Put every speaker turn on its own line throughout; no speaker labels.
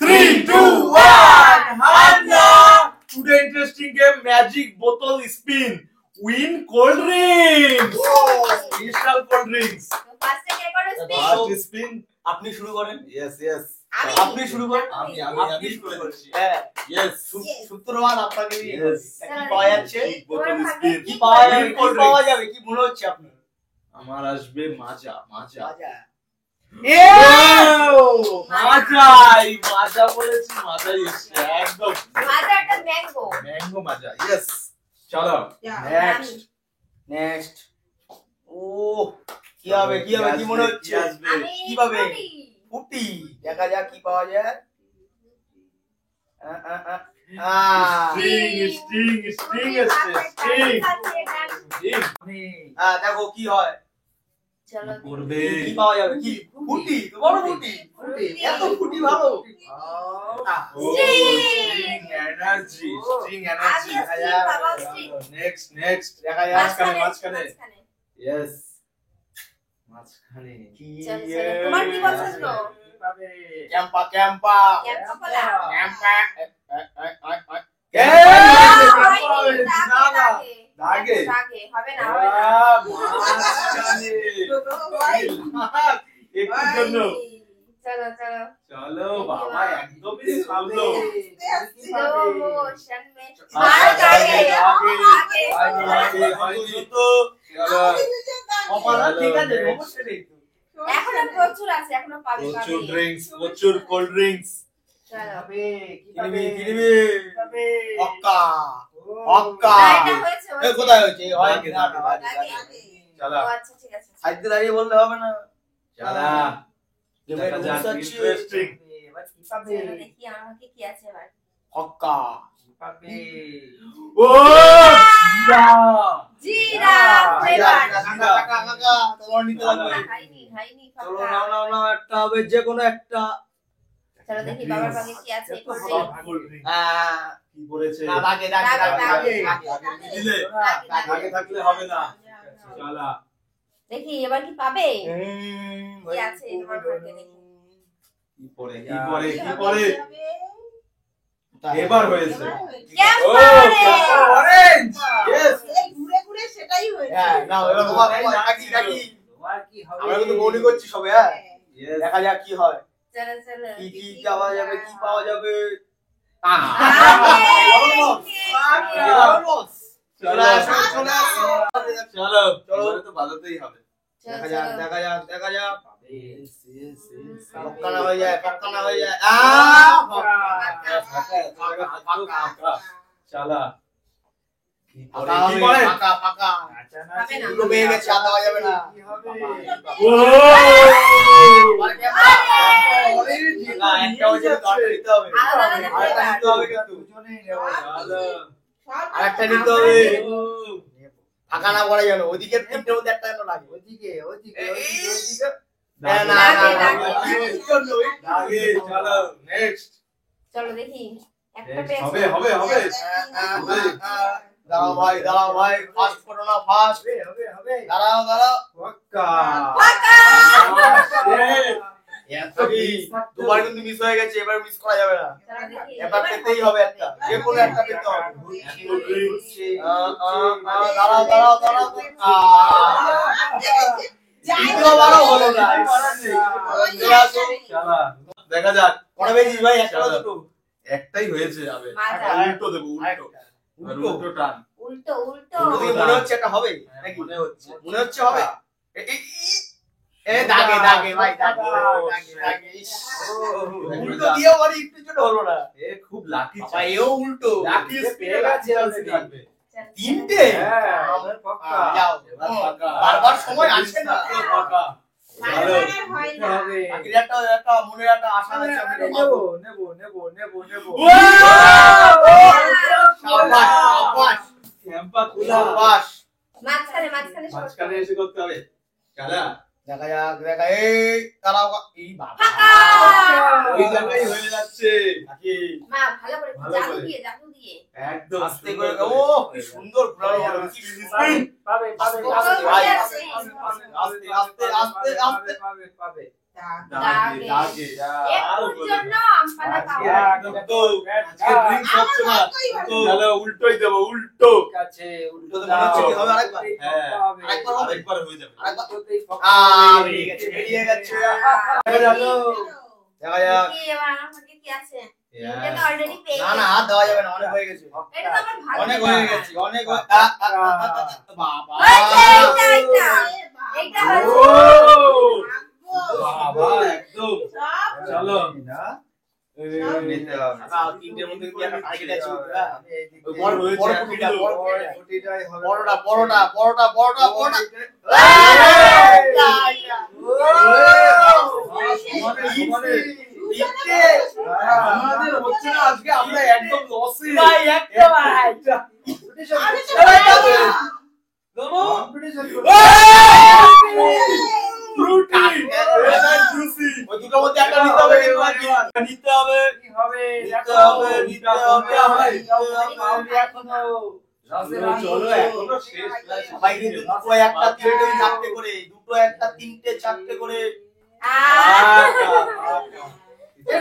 3, 2, 1, Hanna! Today interesting game, magic bottle spin. Win cold drinks. Crystal cold drinks. First spin.
আপনি শুরু করেন।
Yes, yes.
আপনি শুরু করেন।
আমি শুরু করছি।
হ্যাঁ,
Yes.
সূত্রবান আপনাকে কি
Yes.
পাওয়া যাচ্ছে?
Bottle spin.
কি পাওয়া যাবে?
Win
কি
cold
পাওয়া
drinks.
যাবে? কি মনে হচ্ছে আপনার?
আমার আসবে মাজা। মাজা বলেছি, মাজাই এসছে একদম। ম্যাঙ্গো মাজা। Yes. চলো।
নেক্সট। ও কি হবে? কি মনে হচ্ছে? কি পাবে? ফুটি। দেখা যাক কি পাওয়া যায়।
Sting এসছে, sting.
দেখো কি হয়।
করবে।
কি পাওয়া যাবে? কি? ফুটি। বড় ফুটি। এত ফুটি ভালো।
Sting energy. Next. দেখা যাক মাঝখানে। Yes. মাঝখানে।
তোমার কি পছন্দ?
ক্যাম্পা।
দাগে।
হবে না।
একটু জন্য।
চলো।
চলো বাবা একদমই সামলো।
স্লো মোশন মে
ঠিক আছে অবশ্যই।
এখনো প্রচুর আছে, এখনো পাবে।
প্রচুর ড্রিঙ্কস, প্রচুর কোল্ড ড্রিঙ্কস।
চলো।
কিনবি। অক্কা।
এটা হয়েছে।
কোথায় হয়েছে?
চলো।
আচ্ছা ঠিক আছে।
সাইডে দাঁড়িয়ে বললে হবে না।
চলা। দেখা যাক ইন্টারেস্টিং।
চলো দেখি আমাকে কি আছে এবার।
অক্কা।
ও
জিরা ফ্লেভার।
তোমার নিতে লাগবে।
হাইনি
চলো
ফাঁকা।
নাও একটা হবে, যে কোনো একটা।
চলো দেখি বাবার ভাগে কি আছে।
কি বলেছে?
না দাগে।
দিলে আগে থাকলে হবে না। চলা।
দেখি এবার কি পাবে। কি আছে তোমার ভাগে দেখি।
কি পরে? এবার হয়েছে। অরেঞ্জ। ইয়েস।
ঘুরে সেটাই হয়েছে।
হ্যাঁ নাও এবার তোমার কাকি। আমরা কিন্তু মনে করছি সবে। হ্যাঁ
ইয়েস।
দেখা যাক কি হয়।
চলো
কি পাওয়া যাবে? কি পাওয়া যাবে? চলে আসো।
চলো তো বাজাতেই হবে।
দেখা যাক। পক্কানা হয়ে যায়।
চলা।
ফাঁকা। দুটো বেয়ে গেছে, আর দেওয়া যাবে না।
ও
একটা হচ্ছে দরটা নিতে হবে। আরেকটা নিতে হবে কিন্তু। আরেকটা নিতে হবে। ফাঁকা না করা যেন। ওদিকে তিনটের মধ্যে একটা যেন লাগে।
চলো নেক্সট।
চলো দেখি একটা পেয়েছি।
হবে।
দাঁড়াও ভাই, ফাস্ট করো না, ফাস্ট। দাঁড়াও। দুবার কিন্তু মিস হয়ে গেছে, এবার মিস করা যাবে না।
চলো দেখি
এবার পেতেই হবে একটা, যে কোনো একটা পেতে হবে। দাঁড়াও। দ্বিতীয়বারও হলো না।
চলা। দেখা যাক।
কটা পেয়েছিস ভাই? একটা না দুটো?
একটাই হয়েছে যাবে।
মাজা।
উল্টো দেবো, উল্টো টান।
উল্টো
ওদিকে মনে হচ্ছে একটা হবে নাকি?
মনে হচ্ছে
হবে। দাগে ভাই, দাগে। উল্টো দিয়েও মানে একটু ছোট হলো না।
এ খুব লাকি
ভাই এও উল্টো।
লাকি পেয়ে গেছে থাকবে।
তিনটে? যাও। বারবার সময় আসে না। একটা মনে একটা আশা আছে।
নেবো।
শাবাশ।
ক্যাম্পা খোলা।
শাবাশ।
মাঝখানে
এসে করতে হবে। চলা।
দেখা যাক। এই দাঁড়াও। এই বাবা।
ওই জায়গায় হয়ে যাচ্ছে।
মা ভালো করে জাদু দিয়ে
একদম
আস্তে করে। ও কি সুন্দর ঘোরানো হলো। কি
পাবে।
আস্তে।
দাগে
একটুর জন্য আমপানা পাবো।
তো আজকে ড্রিঙ্কস হচ্ছে না তাহলে উল্টোই দেব উল্টো
আছে উল্টো তো মনে হচ্ছে কি হবে আরেকবার
হ্যাঁ
আরেকবার হবে
আরেকবার হয়ে যাবে
বেরিয়ে গেছে বেরিয়ে গেছে দেখা যাক
কি এবার আমার ভাগ্যে কি আছে? এটা তো অলরেডি পেয়ে
না না হাত দেওয়া যাবে না অনেক হয়ে গেছে
এটা তো আমার ভাগ্যে
অনেক হয়ে গেছে অনেক বাবা
এইটা
ও
হচ্ছে
বাবা একদম চলো
নিতে হবে তিনটের মধ্যে কি একটা টার্গেট আছে
বড় হয়েছে
বড় ফুটিটা বড় বড়টা বড়টা বড়টা বড়টা বড়টা
আমাদের হচ্ছে না আজকে আমরা একদম লসে
ভাই একটা ভাই ওই দুটোর মধ্যে একটা নিতে হবে কিন্তু আজকে নিতে হবে
চলো এখনো শেষ
সবাই কিন্তু দুটো একটা তিনটে চারটে করে দুটো একটা তিনটে চারটে করে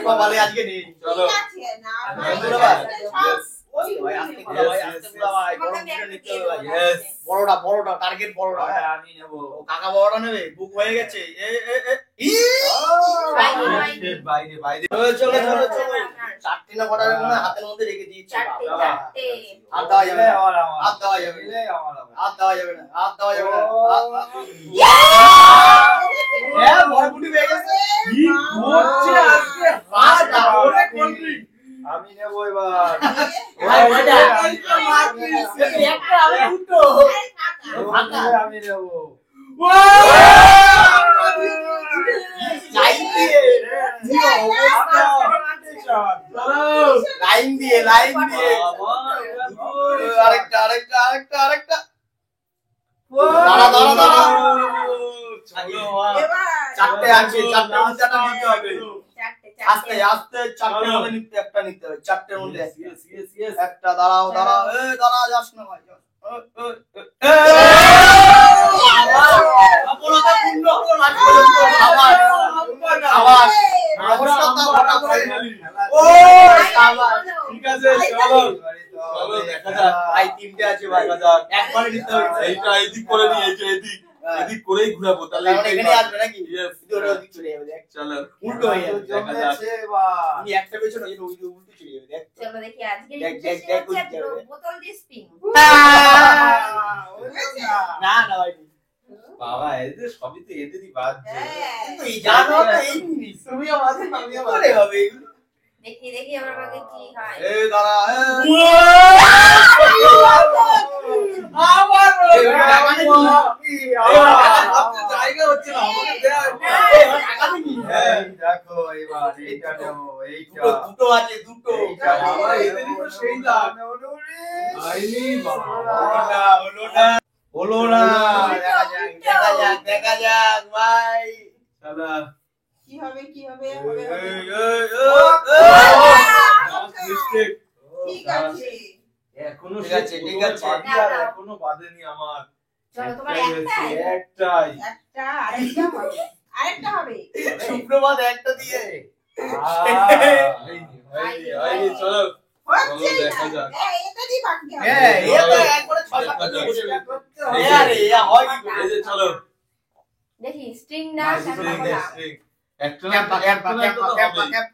বাবালে আজকে নেই
চলো
ভাই আস্তে করে ভাই আস্তে করে ভাই বড় ফুটে নিতে হবে ভাই
Yes.
বড়টা বড়টা টার্গেট বড়টা
আমি নেব
ও কাকা বড়টা নেবে বুক হয়ে গেছে এ এ এ ই
বাইরে বাইরে
চলো চলো চলো চলো চারটে না কটার মধ্যে হাতের মধ্যে রেখে দিয়েছি
চারটে
বাবা
চারটে
হাত দেওয়া যাবে না হাত দেওয়া যাবে না হাত দেওয়া যাবে না হাত দেওয়া যাবে না হ্যাঁ বড় ফুটি হয়ে গেছে
কি হচ্ছে আজকে
পাঁচটা
অনেক কোল্ড্রিঙ্ক আমি নেব এবার
ভাই ভাইটা
একটা আমি
দুটো
আমি নেব
লাইন দিয়ে লাইন দিয়ে লাইন দিয়ে আরেকটা আরেকটা আরেকটা আরেকটা দাঁড়া দাঁড়া দাঁড়া চারটে আছে চারটে মধ্যে একটা নিতে হবে আস্তে আস্তে চারটে মধ্যে একটা নিতে হবে চারটের মধ্যে একটা দাঁড়াও দাঁড়াও এ দাঁড়া যাস না ভাই
ঠিক আছে চলো চলো দেখা যাক
ভাই তিনটে আছে ভাই একবারে নিতে হবে
এইটা এদিক করে নি এই যে এদিক এদিক করেই ঘুরাবো তাহলে
এখানে আসবে নাকি
Yes.
ওদিক চলে যাবে দেখ
চলো
উল্টো হয়ে যাবে
দেখা যাক
তুমি একটা পেছনে ওই উল্টো চলে যাবে দেখ
চলো দেখি আজকে
দেখ, দেখ, দেখ,
হচ্ছে
বুঝতে হবে।
বোতল দিয়ে স্পিন
না না ভাই
বাবা এদের সবই তো এদেরই বাদ
তুই জানো তো এই জিনিস তুমিও মাঝে আমিও করে হবে এগুলো
দেখি দেখি আমার ভাগ্যে কি হয়
এ দাঁড়া
আবার
জায়গা হচ্ছে না
দেখো এবার এইটা নেব এইটা
দুটো আছে দুটো
বাবা এদেরই তো সেই দাম আইনি বাবা
হলো না দেখা যাক দেখা যাক ভাই
চলো
কি হবে কি হবে
মিস্টেক
ঠিক আছে
এখনো
ঠিক আছে, ঠিক আছে।
এখনো বাদেনি আমার
চলো তোমার
একটাই
একটা
হয়েছে, একটাই
একটা আরেকটা হবে আরেকটা হবে
শুক্রবার একটা দিয়ে
হয়নি, চলো
হচ্ছে
চলো, দেখা যাক।
এটা দিয়ে বাকি হবে
হ্যাঁ এ তো একবারে 6-7টা দিয়ে বসে আরে এ হয় কি করে?
এই যে চলো
দেখি স্ট্রিং না সামনে
String,
কথা
string। একটা না,
ক্যাপ ক্যাপ
একটা না,
ক্যাপ
একটা তো
ক্যাপ
হবেই।
ক্যাপ